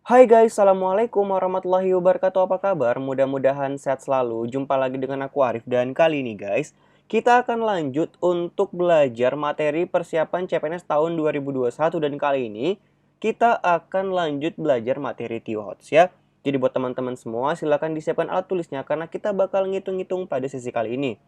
Hai guys, Assalamualaikum warahmatullahi wabarakatuh. Apa kabar? Mudah-mudahan sehat selalu. Jumpa lagi dengan aku Arif. Dan kali ini guys, kita akan lanjut untuk belajar materi persiapan CPNS tahun 2021. Dan kali ini, kita akan lanjut belajar materi TIWOTS ya. Jadi buat teman-teman semua, silahkan disiapkan alat tulisnya karena kita bakal ngitung-ngitung pada sesi kali ini.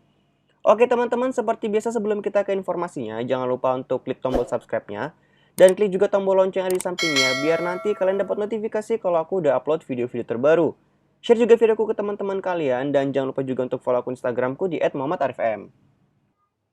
Oke teman-teman, seperti biasa sebelum kita ke informasinya, jangan lupa untuk klik tombol subscribe-nya. Dan klik juga tombol lonceng yang ada di sampingnya, biar nanti kalian dapat notifikasi kalau aku udah upload video-video terbaru. Share juga videoku ke teman-teman kalian, dan jangan lupa juga untuk follow akun Instagramku di @muhammadarifm.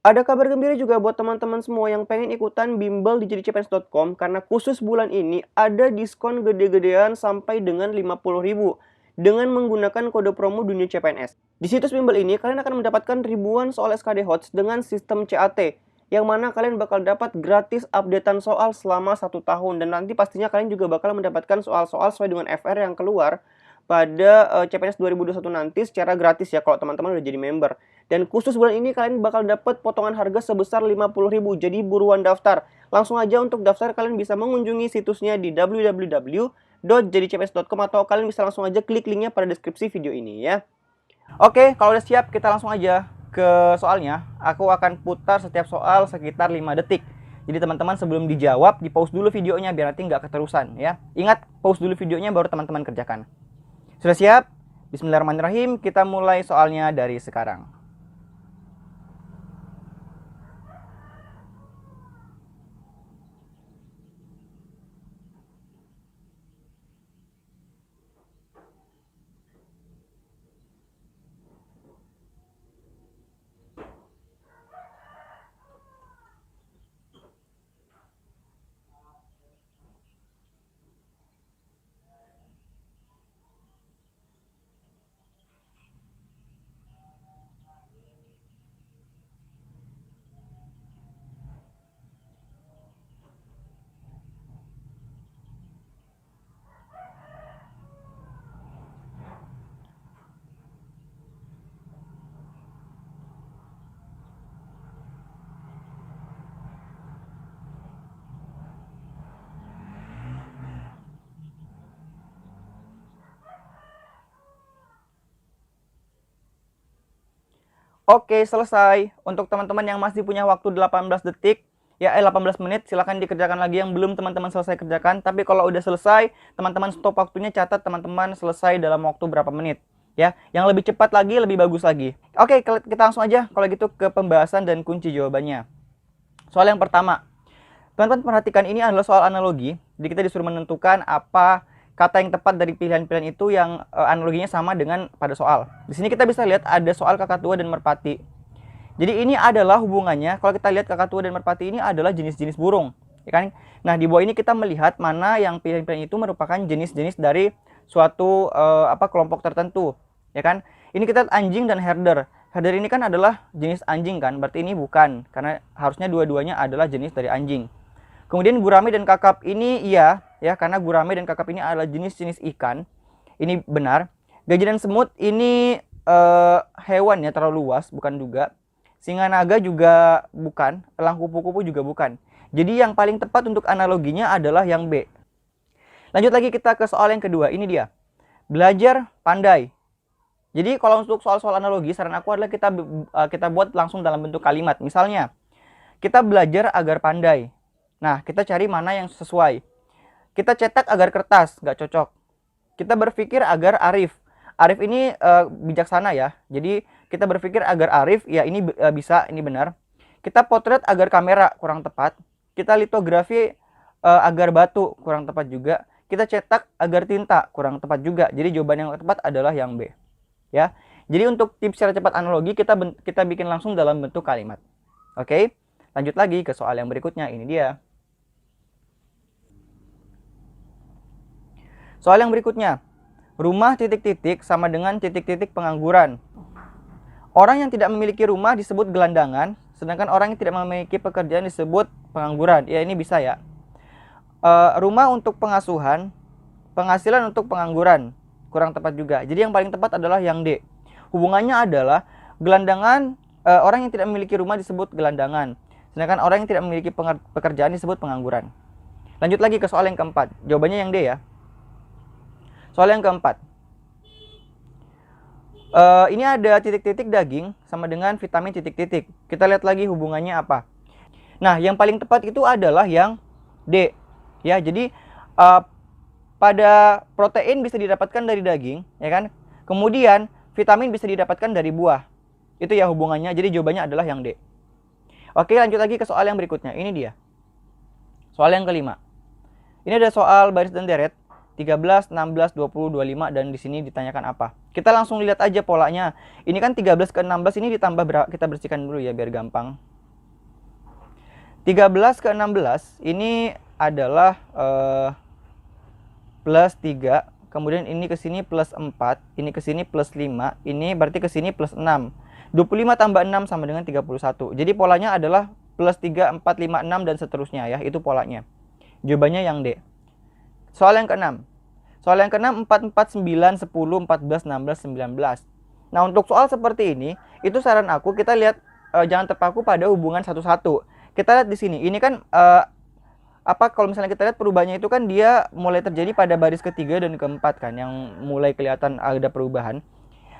Ada kabar gembira juga buat teman-teman semua yang pengen ikutan bimbel di jadicpns.com karena khusus bulan ini ada diskon gede-gedean sampai dengan 50.000 dengan menggunakan kode promo Dunia CPNS. Di situs bimbel ini kalian akan mendapatkan ribuan soal SKD HOTS dengan sistem CAT yang mana kalian bakal dapat gratis updatean soal selama 1 tahun dan nanti pastinya kalian juga bakal mendapatkan soal-soal sesuai dengan FR yang keluar pada CPNS 2021 nanti secara gratis ya kalau teman-teman udah jadi member. Dan khusus bulan ini kalian bakal dapat potongan harga sebesar 50.000. Jadi buruan daftar. Langsung aja untuk daftar kalian bisa mengunjungi situsnya di www.jadicps.com atau kalian bisa langsung aja klik linknya pada deskripsi video ini ya. Oke, kalau udah siap kita langsung aja ke soalnya. Aku akan putar setiap soal sekitar 5 detik. Jadi teman-teman sebelum dijawab, di pause dulu videonya biar nanti nggak keterusan ya. Ingat, pause dulu videonya baru teman-teman kerjakan. Sudah siap? Bismillahirrahmanirrahim, kita mulai soalnya dari sekarang. Oke, selesai. Untuk teman-teman yang masih punya waktu 18 detik, 18 menit, silahkan dikerjakan lagi yang belum teman-teman selesai kerjakan. Tapi kalau udah selesai, teman-teman stop waktunya, catat teman-teman selesai dalam waktu berapa menit. Ya, yang lebih cepat lagi, lebih bagus lagi. Oke, kita langsung aja kalau gitu ke pembahasan dan kunci jawabannya. Soal yang pertama. Teman-teman perhatikan ini adalah soal analogi. Jadi kita disuruh menentukan apa kata yang tepat dari pilihan-pilihan itu yang analoginya sama dengan pada soal. Di sini kita bisa lihat ada soal kakak tua dan merpati. Jadi ini adalah hubungannya, kalau kita lihat kakak tua dan merpati ini adalah jenis-jenis burung, ya kan? Nah, di bawah ini kita melihat mana yang pilihan-pilihan itu merupakan jenis-jenis dari suatu kelompok tertentu, ya kan? Ini kita lihat anjing dan herder. Herder ini kan adalah jenis anjing kan, berarti ini bukan, karena harusnya dua-duanya adalah jenis dari anjing. Kemudian gurame dan kakap ini iya ya, karena gurame dan kakap ini adalah jenis-jenis ikan. Ini benar. Gajah dan semut ini hewan ya, terlalu luas, bukan juga. Singa naga juga bukan, elang kupu-kupu juga bukan. Jadi yang paling tepat untuk analoginya adalah yang B. Lanjut lagi kita ke soal yang kedua. Ini dia. Belajar pandai. Jadi kalau untuk soal-soal analogi, saran aku adalah kita buat langsung dalam bentuk kalimat. Misalnya, kita belajar agar pandai. Nah, kita cari mana yang sesuai. Kita cetak agar kertas, nggak cocok. Kita berpikir agar arif. Arif ini bijaksana ya. Jadi kita berpikir agar arif, ya ini bisa, ini benar. Kita potret agar kamera, kurang tepat. Kita litografi agar batu, kurang tepat juga. Kita cetak agar tinta, kurang tepat juga. Jadi jawaban yang tepat adalah yang B. Ya. Jadi untuk tips cara cepat analogi kita bikin langsung dalam bentuk kalimat. Oke? Lanjut lagi ke soal yang berikutnya. Ini dia. Soal yang berikutnya, rumah titik-titik sama dengan titik-titik pengangguran. Orang yang tidak memiliki rumah disebut gelandangan, sedangkan orang yang tidak memiliki pekerjaan disebut pengangguran. Ya, ini bisa ya. Rumah untuk pengasuhan, penghasilan untuk pengangguran, kurang tepat juga. Jadi yang paling tepat adalah yang D. Hubungannya adalah gelandangan, orang yang tidak memiliki rumah disebut gelandangan, sedangkan orang yang tidak memiliki pekerjaan disebut pengangguran. Lanjut lagi ke soal yang keempat. Jawabannya yang D ya. Soal yang keempat. Ini ada titik-titik daging sama dengan vitamin titik-titik. Kita lihat lagi hubungannya apa. Nah, yang paling tepat itu adalah yang D. Ya, jadi pada protein bisa didapatkan dari daging, ya kan? Kemudian vitamin bisa didapatkan dari buah. Itu ya hubungannya. Jadi jawabannya adalah yang D. Oke, lanjut lagi ke soal yang berikutnya. Ini dia. Soal yang kelima. Ini ada soal baris dan deret 13, 16, 20, 25 dan di sini ditanyakan apa. Kita langsung lihat aja polanya. Ini kan 13 ke 16 ini ditambah berapa? Kita bersihkan dulu ya biar gampang. 13 ke 16 ini adalah plus 3. Kemudian ini ke sini plus 4, ini ke sini plus 5, ini berarti ke sini plus 6. 25 tambah 6 sama dengan 31. Jadi polanya adalah plus 3, 4, 5, 6 dan seterusnya ya. Itu polanya. Jawabannya yang D. Soal yang ke-6. Soal yang ke-6 4, 4, 9, 10, 14, 16, 19. Nah, untuk soal seperti ini, itu saran aku kita lihat jangan terpaku pada hubungan satu-satu. Kita lihat di sini. Ini kan kalau misalnya kita lihat perubahannya itu kan dia mulai terjadi pada baris ketiga dan keempat kan yang mulai kelihatan ada perubahan.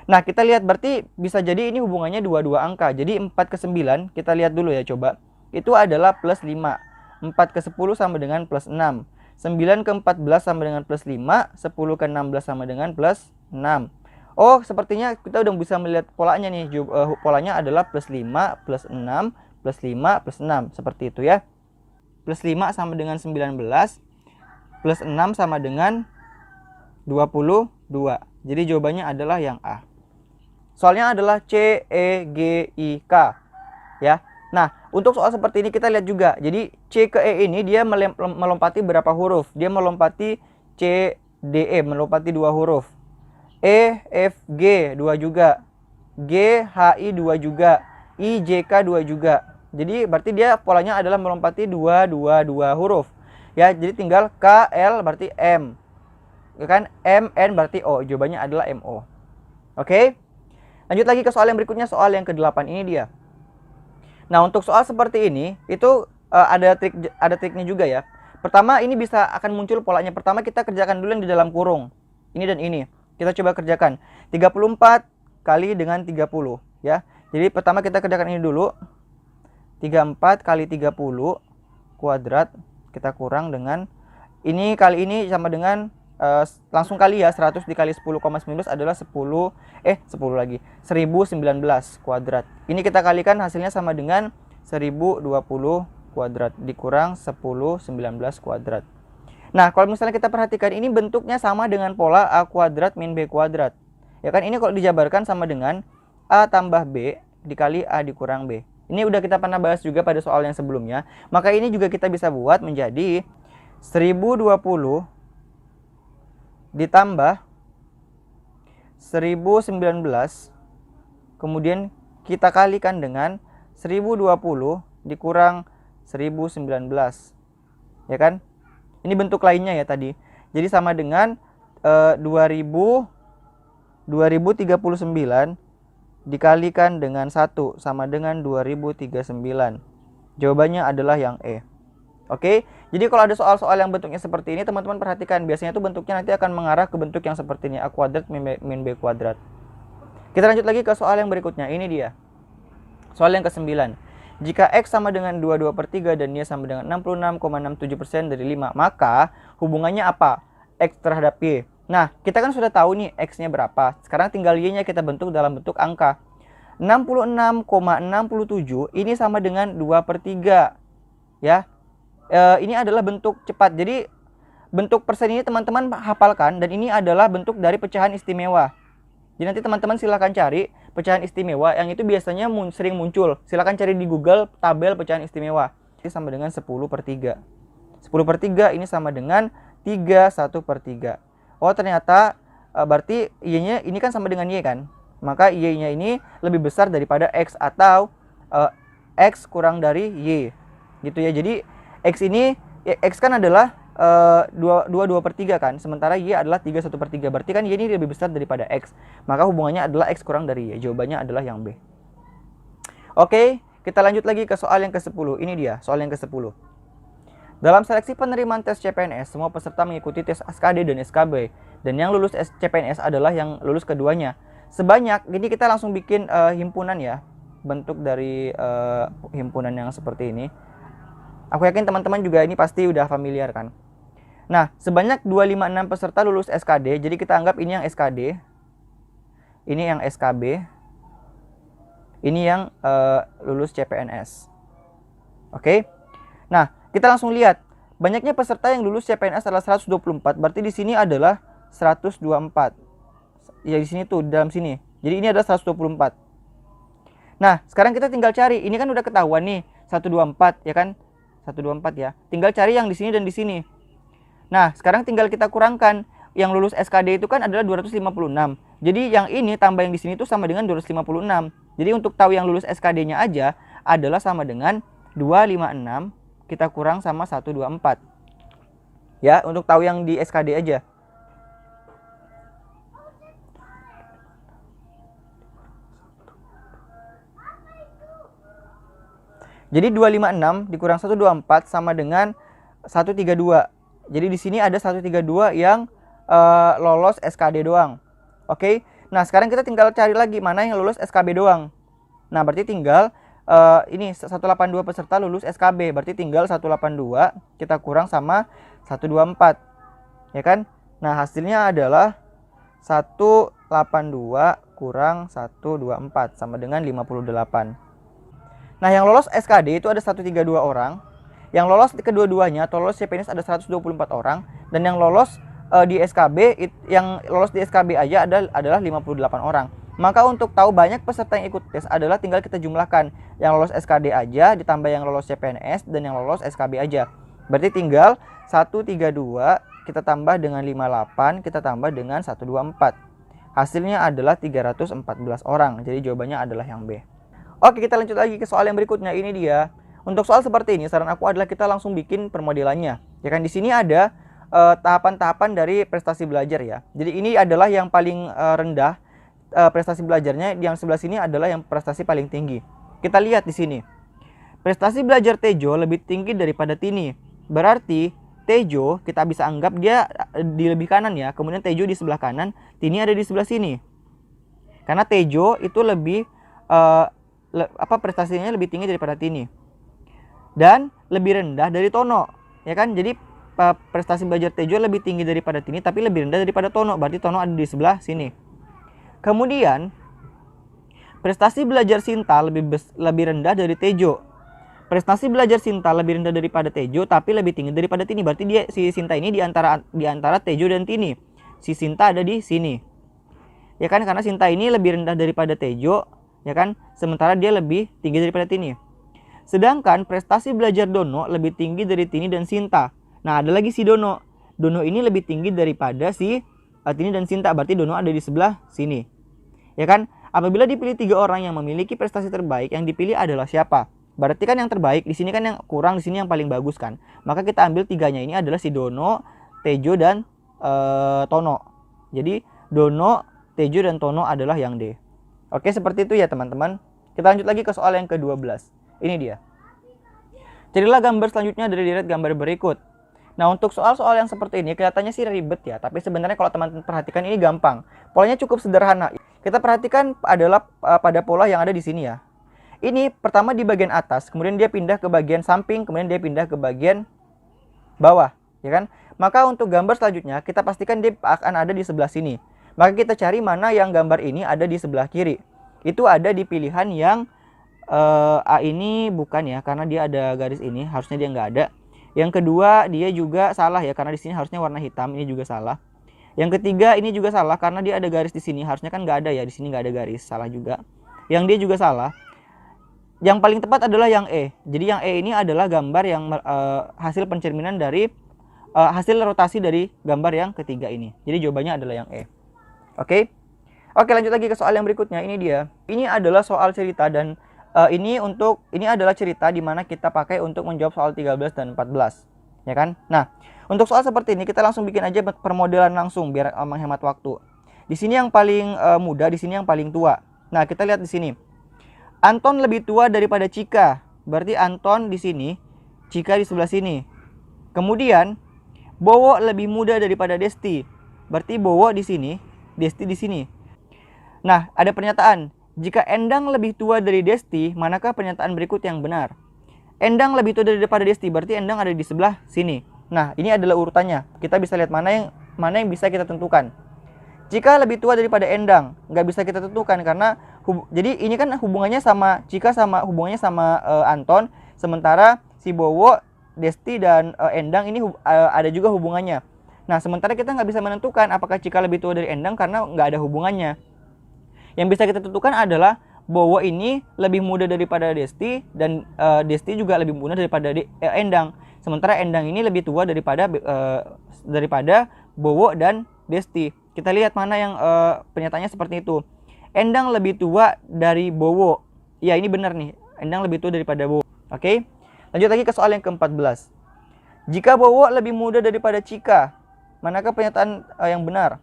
Nah, kita lihat berarti bisa jadi ini hubungannya dua angka. Jadi 4 ke 9, kita lihat dulu ya coba. Itu adalah plus 5. 4 ke 10 sama dengan plus 6. 9 ke 14 sama dengan plus 5, 10 ke 16 sama dengan plus 6. Oh, sepertinya kita udah bisa melihat polanya nih. Polanya adalah plus 5, plus 6, plus 5, plus 6. Seperti itu ya. Plus 5 sama dengan 19, plus 6 sama dengan 22. Jadi jawabannya adalah yang A. Soalnya adalah C, E, G, I, K. Ya. Nah, untuk soal seperti ini kita lihat juga. Jadi C ke E ini dia melompati berapa huruf? Dia melompati C, D, E, melompati 2 huruf. E, F, G 2 juga. G, H, I 2 juga. I, J, K 2 juga. Jadi berarti dia polanya adalah melompati 2 huruf. Ya, jadi tinggal K, L berarti M. Ya kan? M, N berarti O. Jawabannya adalah MO. Oke? Lanjut lagi ke soal yang berikutnya, soal yang ke-8 ini dia. Nah, untuk soal seperti ini itu ada triknya juga ya. Pertama, ini bisa akan muncul polanya. Pertama kita kerjakan dulu yang di dalam kurung. Ini dan ini. Kita coba kerjakan. 34 kali dengan 30 ya. Jadi pertama kita kerjakan ini dulu. 34 kali 30 kuadrat kita kurang dengan ini kali ini sama dengan langsung kali ya, 100 dikali 10,19 adalah 10 lagi 1019 kuadrat. Ini kita kalikan hasilnya sama dengan 1020 kuadrat dikurang 1019 kuadrat. Nah, kalau misalnya kita perhatikan ini bentuknya sama dengan pola A kuadrat min B kuadrat. Ya kan, ini kalau dijabarkan sama dengan A tambah B dikali A dikurang B. Ini udah kita pernah bahas juga pada soal yang sebelumnya. Maka ini juga kita bisa buat menjadi 1020 ditambah 1019 kemudian kita kalikan dengan 1020 dikurang 1019 ya kan. Ini bentuk lainnya ya tadi. Jadi sama dengan 2039 dikalikan dengan 1 sama dengan 2039. Jawabannya adalah yang E. Oke, jadi kalau ada soal-soal yang bentuknya seperti ini, teman-teman perhatikan. Biasanya tuh bentuknya nanti akan mengarah ke bentuk yang seperti ini. A kuadrat min B kuadrat. Kita lanjut lagi ke soal yang berikutnya. Ini dia. Soal yang ke-9. Jika X sama dengan 22/3 dan Y sama dengan 66,67% dari 5, maka hubungannya apa? X terhadap Y. Nah, kita kan sudah tahu nih X-nya berapa. Sekarang tinggal Y-nya kita bentuk dalam bentuk angka. 66,67 ini sama dengan 2/3. Ya. Ini adalah bentuk cepat. Jadi bentuk persen ini teman-teman hafalkan dan ini adalah bentuk dari pecahan istimewa. Jadi nanti teman-teman silahkan cari pecahan istimewa yang itu biasanya sering muncul. Silahkan cari di Google tabel pecahan istimewa. Ini sama dengan 10/3. 10/3 ini sama dengan 31/3. Oh, ternyata berarti Y-nya ini kan sama dengan Y kan? Maka Y-nya ini lebih besar daripada X atau X kurang dari Y. Gitu ya. Jadi X ini, X kan adalah 2/3 kan, sementara Y adalah 31/3. Berarti kan Y ini lebih besar daripada X. Maka hubungannya adalah X kurang dari Y. Jawabannya adalah yang B. Oke, kita lanjut lagi ke soal yang ke-10. Ini dia, soal yang ke-10. Dalam seleksi penerimaan tes CPNS, semua peserta mengikuti tes SKD dan SKB. dan yang lulus CPNS adalah yang lulus keduanya. Sebanyak, jadi kita langsung bikin himpunan ya, bentuk dari himpunan yang seperti ini. Aku yakin teman-teman juga ini pasti udah familiar kan. Nah, sebanyak 256 peserta lulus SKD, jadi kita anggap ini yang SKD, ini yang SKB, ini yang lulus CPNS. Oke. Nah, kita langsung lihat. Banyaknya peserta yang lulus CPNS adalah 124, berarti di sini adalah 124. Ya di sini tuh, dalam sini. Jadi ini adalah 124. Nah, sekarang kita tinggal cari. Ini kan udah ketahuan nih, 124 ya kan? 124 ya. Tinggal cari yang di sini dan di sini. Nah, sekarang tinggal kita kurangkan. Yang lulus SKD itu kan adalah 256. Jadi yang ini tambah yang di sini itu sama dengan 256. Jadi untuk tahu yang lulus SKD-nya aja adalah sama dengan 256 kita kurang sama 124. Ya, untuk tahu yang di SKD aja. Jadi 256 dikurang 124 sama dengan 132. Jadi di sini ada 132 yang lolos SKD doang. Oke. Nah, sekarang kita tinggal cari lagi mana yang lulus SKB doang. Nah, berarti tinggal ini 182 peserta lulus SKB, berarti tinggal 182 kita kurang sama 124. Ya kan? Nah, hasilnya adalah 182 kurang 124 sama dengan 58. Nah, yang lolos SKD itu ada 132 orang. Yang lolos kedua-duanya atau lolos CPNS ada 124 orang. Dan yang lolos di SKB, yang lolos di SKB aja adalah 58 orang. Maka untuk tahu banyak peserta yang ikut tes adalah tinggal kita jumlahkan. Yang lolos SKD aja ditambah yang lolos CPNS dan yang lolos SKB aja. Berarti tinggal 132 kita tambah dengan 58 kita tambah dengan 124. Hasilnya adalah 314 orang. Jadi jawabannya adalah yang B. Oke, kita lanjut lagi ke soal yang berikutnya. Ini dia. Untuk soal seperti ini, saran aku adalah kita langsung bikin permodelannya. Ya kan, di sini ada tahapan-tahapan dari prestasi belajar ya. Jadi ini adalah yang paling rendah prestasi belajarnya, yang sebelah sini adalah yang prestasi paling tinggi. Kita lihat di sini. Prestasi belajar Tejo lebih tinggi daripada Tini. Berarti Tejo kita bisa anggap dia di lebih kanan ya. Kemudian Tejo di sebelah kanan, Tini ada di sebelah sini. Karena Tejo itu lebih prestasinya lebih tinggi daripada Tini. Dan lebih rendah dari Tono, ya kan? Jadi prestasi belajar Tejo lebih tinggi daripada Tini tapi lebih rendah daripada Tono. Berarti Tono ada di sebelah sini. Kemudian prestasi belajar Sinta lebih rendah dari Tejo. Prestasi belajar Sinta lebih rendah daripada Tejo tapi lebih tinggi daripada Tini. Berarti si Sinta ini di antara Tejo dan Tini. Si Sinta ada di sini. Ya kan, karena Sinta ini lebih rendah daripada Tejo, ya kan? Sementara dia lebih tinggi daripada Tini. Sedangkan prestasi belajar Dono lebih tinggi dari Tini dan Sinta. Nah, ada lagi si Dono. Dono ini lebih tinggi daripada si Tini dan Sinta. Berarti Dono ada di sebelah sini. Ya kan? Apabila dipilih 3 orang yang memiliki prestasi terbaik, yang dipilih adalah siapa? Berarti kan yang terbaik. Di sini kan yang kurang, di sini yang paling bagus kan. Maka kita ambil 3-nya ini adalah si Dono, Tejo, dan Tono. Jadi Dono, Tejo, dan Tono adalah yang D. Oke, seperti itu ya teman-teman. Kita lanjut lagi ke soal yang ke-12. Ini dia. Carilah gambar selanjutnya dari deret gambar berikut. Nah, untuk soal-soal yang seperti ini kelihatannya sih ribet ya, tapi sebenarnya kalau teman-teman perhatikan ini gampang. Polanya cukup sederhana. Kita perhatikan adalah pada pola yang ada di sini ya. Ini pertama di bagian atas, kemudian dia pindah ke bagian samping, kemudian dia pindah ke bagian bawah, ya kan? Maka untuk gambar selanjutnya kita pastikan dia akan ada di sebelah sini. Maka kita cari mana yang gambar ini ada di sebelah kiri. Itu ada di pilihan yang A ini bukan ya, karena dia ada garis ini, harusnya dia nggak ada. Yang kedua dia juga salah ya, karena di sini harusnya warna hitam, ini juga salah. Yang ketiga ini juga salah karena dia ada garis di sini, harusnya kan nggak ada ya, di sini nggak ada garis, salah juga. Yang D juga salah. Yang paling tepat adalah yang E. Jadi yang E ini adalah gambar yang hasil pencerminan dari hasil rotasi dari gambar yang ketiga ini. Jadi jawabannya adalah yang E. Oke, lanjut lagi ke soal yang berikutnya. Ini dia. Ini adalah soal cerita dan ini adalah cerita di mana kita pakai untuk menjawab soal 13 dan 14, ya kan? Nah, untuk soal seperti ini kita langsung bikin aja permodelan langsung biar menghemat waktu. Di sini yang paling muda, di sini yang paling tua. Nah, kita lihat di sini. Anton lebih tua daripada Cika. Berarti Anton di sini, Cika di sebelah sini. Kemudian Bowo lebih muda daripada Desti. berarti Bowo di sini, Desti di sini. Nah, ada pernyataan, jika Endang lebih tua dari Desti, manakah pernyataan berikut yang benar? Endang lebih tua daripada Desti, berarti Endang ada di sebelah sini. Nah, ini adalah urutannya. Kita bisa lihat mana yang bisa kita tentukan. Jika lebih tua daripada Endang, nggak bisa kita tentukan karena jadi ini kan hubungannya sama Cika hubungannya sama Anton, sementara si Bowo, Desti dan Endang ini ada juga hubungannya. Nah, sementara kita nggak bisa menentukan apakah Cika lebih tua dari Endang karena nggak ada hubungannya. Yang bisa kita tentukan adalah Bowo ini lebih muda daripada Desti dan Desti juga lebih muda daripada Endang. Sementara Endang ini lebih tua daripada Bowo dan Desti. Kita lihat mana yang pernyataannya seperti itu. Endang lebih tua dari Bowo. Ya, ini benar nih. Endang lebih tua daripada Bowo. Oke. Lanjut lagi ke soal yang ke-14. Jika Bowo lebih muda daripada Cika, manakah pernyataan yang benar?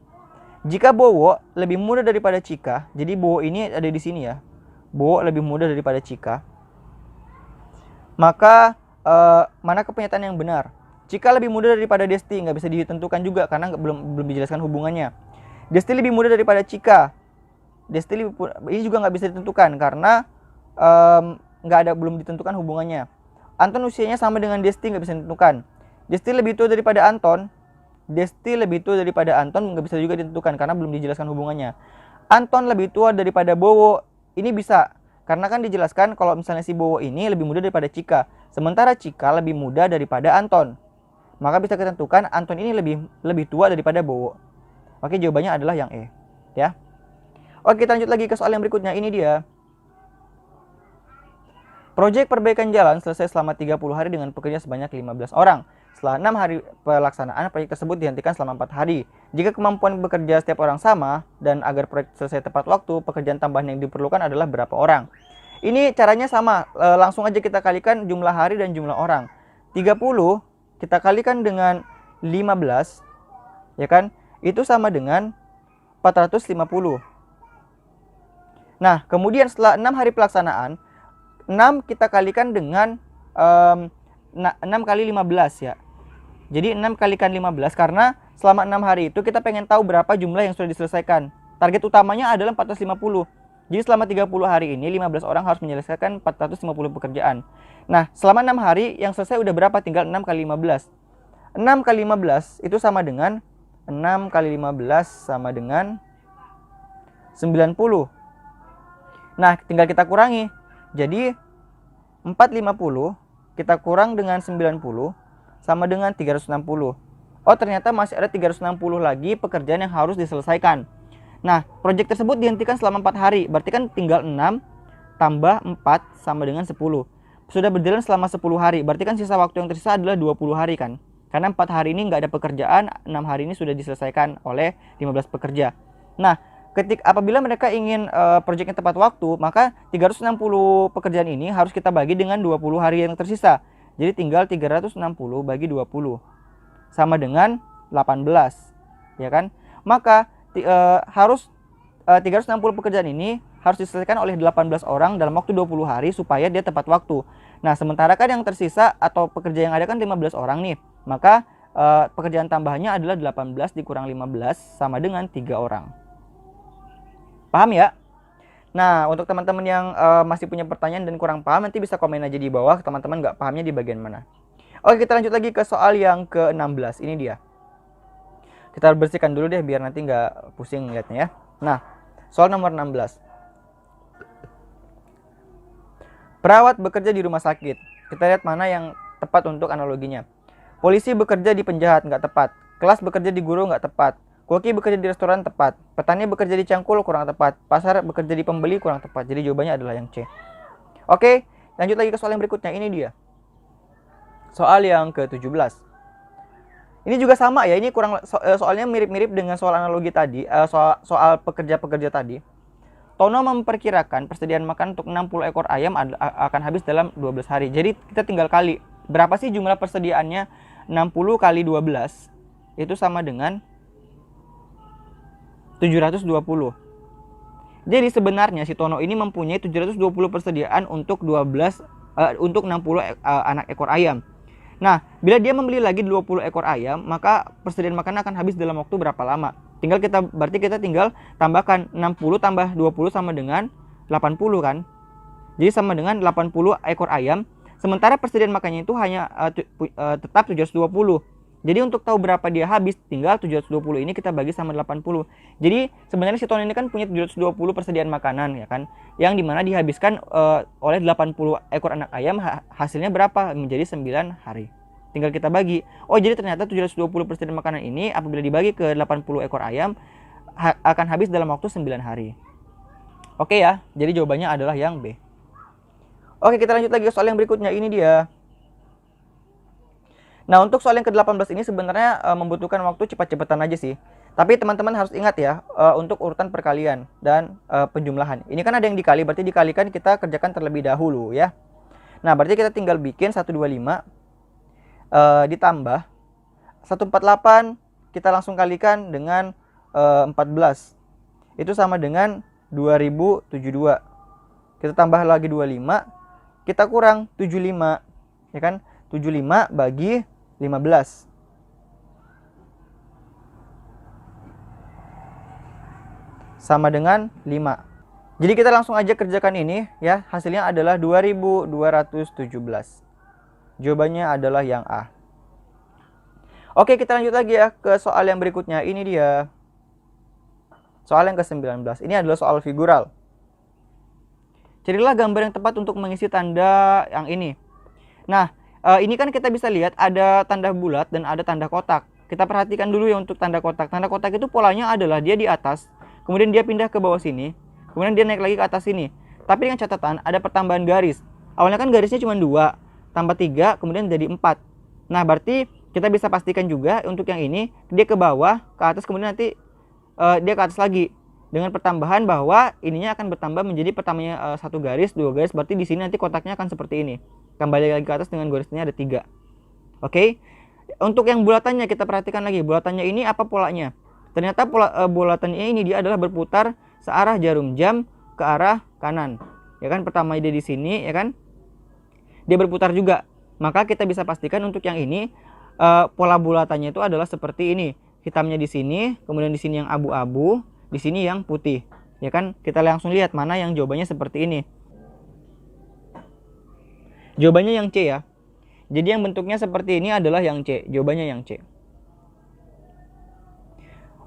Jika Bowo lebih muda daripada Cika, jadi Bowo ini ada di sini ya. Bowo lebih muda daripada Cika. Maka manakah pernyataan yang benar? Cika lebih muda daripada Desti, nggak bisa ditentukan juga karena belum dijelaskan hubungannya. Desti lebih muda daripada Cika. Ini juga nggak bisa ditentukan karena belum ditentukan hubungannya. Anton usianya sama dengan Desti, nggak bisa ditentukan. Desti lebih tua daripada Anton. Nggak bisa juga ditentukan karena belum dijelaskan hubungannya. Anton lebih tua daripada Bowo. Ini bisa karena kan dijelaskan kalau misalnya si Bowo ini lebih muda daripada Cika, sementara Cika lebih muda daripada Anton. Maka bisa kita tentukan Anton ini lebih tua daripada Bowo. Oke, jawabannya adalah yang E, ya. Oke, kita lanjut lagi ke soal yang berikutnya. Ini dia. Proyek perbaikan jalan selesai selama 30 hari dengan pekerja sebanyak 15 orang. Setelah 6 hari pelaksanaan, proyek tersebut dihentikan selama 4 hari. Jika kemampuan bekerja setiap orang sama, dan agar proyek selesai tepat waktu, pekerjaan tambahan yang diperlukan adalah berapa orang? Ini caranya sama, langsung aja kita kalikan jumlah hari dan jumlah orang. 30 kita kalikan dengan 15, ya kan? Itu sama dengan 450. Nah, kemudian setelah 6 hari pelaksanaan, 6 kita kalikan dengan 6 kali 15 ya. Jadi 6 kalikan 15 karena selama 6 hari itu kita pengen tahu berapa jumlah yang sudah diselesaikan. Target utamanya adalah 450. Jadi selama 30 hari ini 15 orang harus menyelesaikan 450 pekerjaan. Nah, selama 6 hari yang selesai udah berapa? Tinggal 6 kali 15. 6 kali 15 itu sama dengan 6 kali 15 sama dengan 90. Nah, tinggal kita kurangi. Jadi 450 kita kurang dengan 90 sama dengan 360. Oh, ternyata masih ada 360 lagi pekerjaan yang harus diselesaikan. Nah, proyek tersebut dihentikan selama 4 hari. Berarti kan tinggal 6 tambah 4 sama dengan 10. Sudah berjalan selama 10 hari. Berarti kan sisa waktu yang tersisa adalah 20 hari kan. Karena 4 hari ini nggak ada pekerjaan, 6 hari ini sudah diselesaikan oleh 15 pekerja. Nah, apabila mereka ingin proyeknya tepat waktu, maka 360 pekerjaan ini harus kita bagi dengan 20 hari yang tersisa. Jadi tinggal 360 bagi 20 sama dengan 18, ya kan? Maka 360 pekerjaan ini harus diselesaikan oleh 18 orang dalam waktu 20 hari supaya dia tepat waktu. Nah, sementara kan yang tersisa atau pekerja yang ada kan 15 orang nih. Maka pekerjaan tambahannya adalah 18 dikurang 15 sama dengan 3 orang. Paham ya? Nah, untuk teman-teman yang masih punya pertanyaan dan kurang paham, nanti bisa komen aja di bawah teman-teman nggak pahamnya di bagian mana. Oke, kita lanjut lagi ke soal yang ke-16. Ini dia. Kita bersihkan dulu deh biar nanti nggak pusing lihatnya ya. Nah, soal nomor 16. Perawat bekerja di rumah sakit. Kita lihat mana yang tepat untuk analoginya. Polisi bekerja di penjahat, nggak tepat. Kelas bekerja di guru, nggak tepat. Koki bekerja di restoran, tepat. Petani bekerja di cangkul, kurang tepat. Pasar bekerja di pembeli, kurang tepat. Jadi jawabannya adalah yang C. Oke, lanjut lagi ke soal yang berikutnya. Ini dia. Soal yang ke-17. Ini juga sama ya. Ini soalnya mirip-mirip dengan soal analogi tadi. Soal pekerja-pekerja tadi. Tono memperkirakan persediaan makan untuk 60 ekor ayam akan habis dalam 12 hari. Jadi kita tinggal kali. Berapa sih jumlah persediaannya? 60 kali 12. Itu sama dengan 720. Jadi sebenarnya si Tono ini mempunyai 720 persediaan untuk 60 anak ekor ayam. Nah, bila dia membeli lagi 20 ekor ayam, maka persediaan makanan akan habis dalam waktu berapa lama? Berarti kita tinggal tambahkan 60 tambah 20 sama dengan 80 kan. Jadi sama dengan 80 ekor ayam. Sementara persediaan makannya itu hanya tetap 720. Jadi untuk tahu berapa dia habis, tinggal 720 ini kita bagi sama 80. Jadi sebenarnya si Tony ini kan punya 720 persediaan makanan ya kan, yang dimana dihabiskan oleh 80 ekor anak ayam. Hasilnya berapa? Menjadi 9 hari. Tinggal kita bagi. Oh, jadi ternyata 720 persediaan makanan ini apabila dibagi ke 80 ekor ayam akan habis dalam waktu 9 hari. Oke ya, jadi jawabannya adalah yang B. Oke, kita lanjut lagi ke soal yang berikutnya. Ini dia. Nah, untuk soal yang ke-18 ini sebenarnya membutuhkan waktu cepat-cepatan aja sih. Tapi teman-teman harus ingat ya, untuk urutan perkalian dan penjumlahan. Ini kan ada yang dikali, berarti dikalikan kita kerjakan terlebih dahulu ya. Nah, berarti kita tinggal bikin 125 ditambah 148, kita langsung kalikan dengan 14. Itu sama dengan 2072. Kita tambah lagi 25, kita kurang 75, ya kan? 75 bagi 15. Sama dengan 5. Jadi kita langsung aja kerjakan ini ya. Hasilnya adalah 2217. Jawabannya adalah yang A. Oke, kita lanjut lagi ya ke soal yang berikutnya. Ini dia. Soal yang ke-19. Ini adalah soal figural. Carilah gambar yang tepat untuk mengisi tanda yang ini. Nah, ini kan kita bisa lihat ada tanda bulat dan ada tanda kotak. Kita perhatikan dulu ya untuk tanda kotak. Tanda kotak itu polanya adalah dia di atas, kemudian dia pindah ke bawah sini, kemudian dia naik lagi ke atas sini. Tapi dengan catatan ada pertambahan garis. Awalnya kan garisnya cuma 2, tambah 3, kemudian jadi 4. Nah, berarti kita bisa pastikan juga untuk yang ini, dia ke bawah, ke atas, kemudian nanti dia ke atas lagi. Dengan pertambahan bahwa ininya akan bertambah menjadi pertamanya 1 garis, 2 garis, berarti di sini nanti kotaknya akan seperti ini. Kembali lagi ke atas dengan garisnya ada 3. Oke. Untuk yang bulatannya kita perhatikan lagi. Bulatannya ini apa polanya? Ternyata bulatannya ini dia adalah berputar searah jarum jam ke arah kanan. Ya kan, pertama dia di sini ya kan. Dia berputar juga. Maka kita bisa pastikan untuk yang ini pola bulatannya itu adalah seperti ini. Hitamnya di sini, kemudian di sini yang abu-abu, di sini yang putih. Ya kan? Kita langsung lihat mana yang jawabannya seperti ini. Jawabannya yang C ya. Jadi yang bentuknya seperti ini adalah yang C. Jawabannya yang C.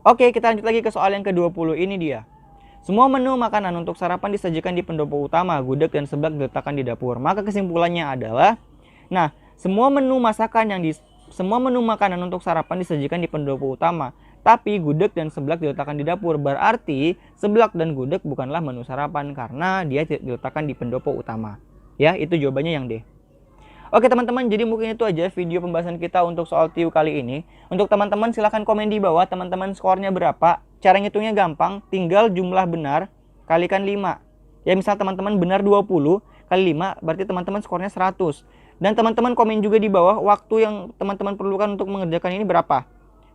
Oke, kita lanjut lagi ke soal yang ke-20. Ini dia. Semua menu makanan untuk sarapan disajikan di pendopo utama, gudeg dan seblak diletakkan di dapur. Maka kesimpulannya adalah, nah, semua menu makanan untuk sarapan disajikan di pendopo utama, tapi gudeg dan seblak diletakkan di dapur. Berarti seblak dan gudeg bukanlah menu sarapan karena dia diletakkan di pendopo utama. Ya, itu jawabannya yang D. Oke teman-teman, jadi mungkin itu aja video pembahasan kita untuk soal TIU kali ini. Untuk teman-teman silahkan komen di bawah teman-teman skornya berapa. Cara ngitungnya gampang, tinggal jumlah benar kalikan 5. Ya, misal teman-teman benar 20 kali 5, berarti teman-teman skornya 100. Dan teman-teman komen juga di bawah waktu yang teman-teman perlukan untuk mengerjakan ini berapa.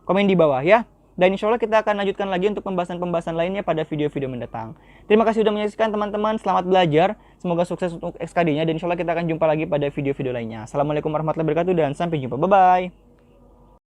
Komen di bawah ya. Dan insya Allah kita akan lanjutkan lagi untuk pembahasan-pembahasan lainnya pada video-video mendatang. Terima kasih sudah menyaksikan teman-teman. Selamat belajar. Semoga sukses untuk SKD-nya. Dan insya Allah kita akan jumpa lagi pada video-video lainnya. Assalamualaikum warahmatullahi wabarakatuh dan sampai jumpa. Bye-bye.